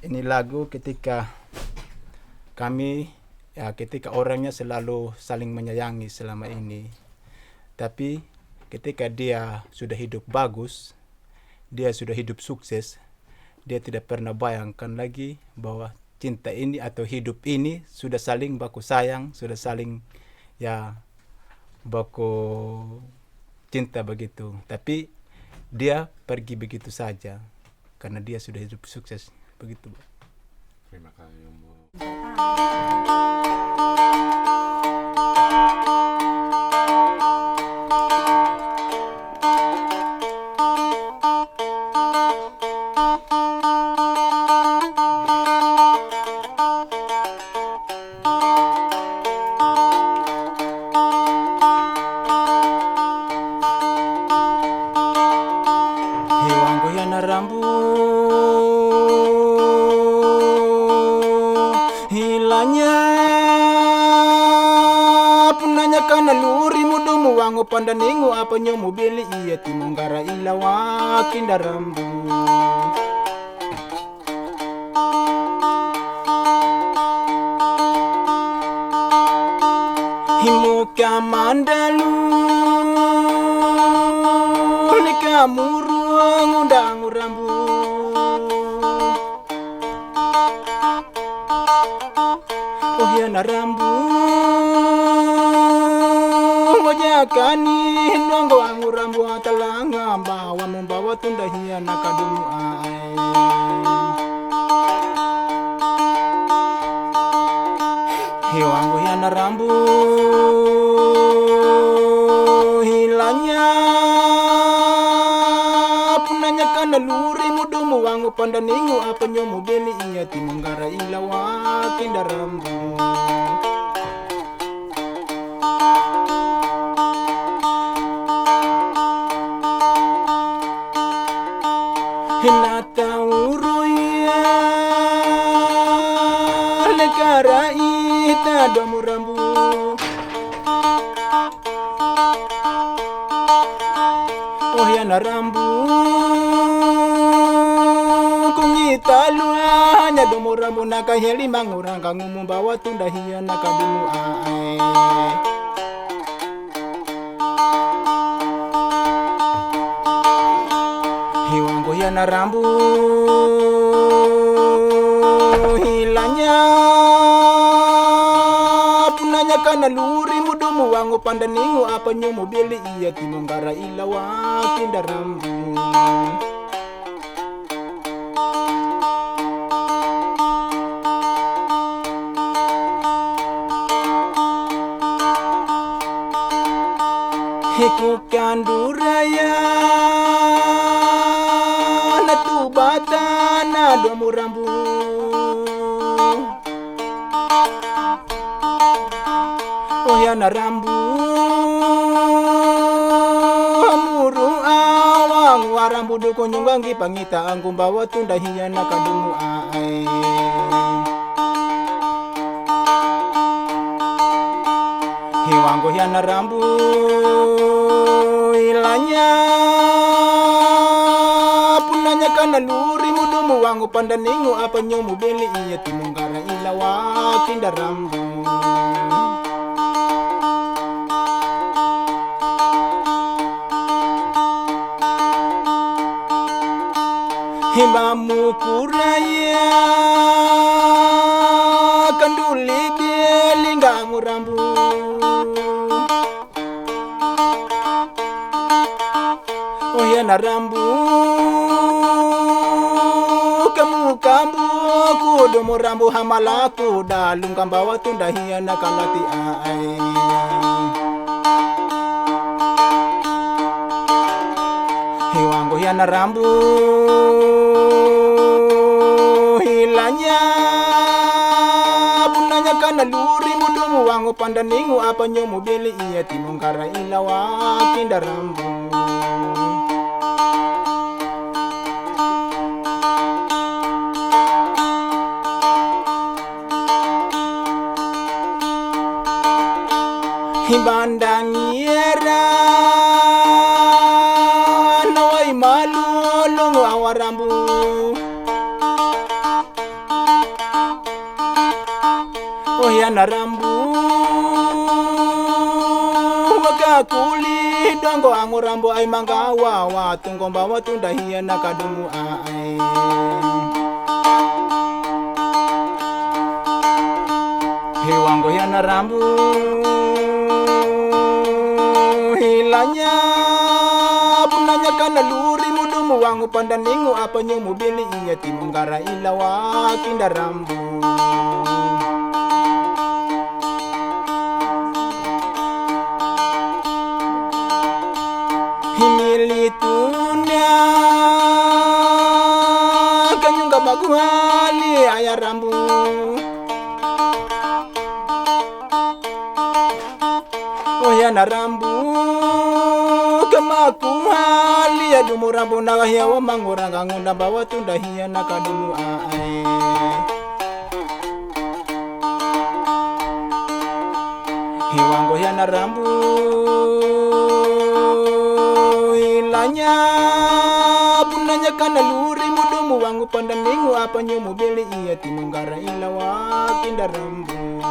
Ini lagu ketika kami, ya ketika orangnya selalu saling menyayangi selama ini. Tapi ketika dia sudah hidup bagus, dia sudah hidup sukses, dia tidak pernah bayangkan lagi bahwa cinta ini atau hidup ini sudah saling baku sayang, sudah saling ya baku cinta begitu. Tapi dia pergi begitu saja karena dia sudah hidup sukses begitu. Terima kasih. Hewangu yana rambu hilanya punanya kana luri mudumu wangu pandaningu apa nyomu beli iya timunggara ilawa kinda rambu himuka mandalu nika muruang undang rambu oh yana rambu wajakani nongo angu rambu atalanga bawa membawa tunda hiana kadumu ai hewangu yana rambu hilanya punanya kana luri mudumu wangu pandaningu apa nyomu beli iya timunggara ilawa kinda rambu hinata uruya lekara ita domu rambu oh yana rambu kungitalanya domu rambu nakaheli manguranga ngumumbawa tunda hiya nakadumu ae hewangu yana rambu hilanya punanya kana luri mudumu wangu pandaningu apa nyomu beli iya timunggara ilawa kinda rambu hiku kanduraya batana domu rambu oh yana rambu amuru awang warambu duko nyunggangi pangita angku bawa tunda hiya nakadumu ae hewangu yana rambu ilanya punanya kana luri mudumu wangu pandaningu apa nyomu beli iya timunggara ilawa kinda rambu himamu kuraya kanduli bielinggamu rambu oh yana rambu kamu kudumu rambu hamalaku dalung kambawa tunda hiya nakalati ae hewangu yana rambu hilanya punanya kana luri mudumu wangu pandaningu apa nyomu beli iya timunggara ilawa kinda rambu hibandangiera nawai malulungu awarambu yana rambu wakakuli dongo angu rambu ay mangawa wa tunggo bawa tunda hiana kadumu ay hewango yana rambu hilanya punanya kana luri mudumu wangu pandaningu apa nyumu bili iya timunggara ilawa kinda rambu himilitunya kanyunga baguhali ayah rambu oh yana rambu kemakuhali ya dumu rambu nawahya wa manguranga ngunda bawa tunda hiya nakadumu ae hiwango yana rambu ilanya punanya kana luri mudumu wangu pandaningu apa nyumu bili iya timunggara ilawa kinda rambu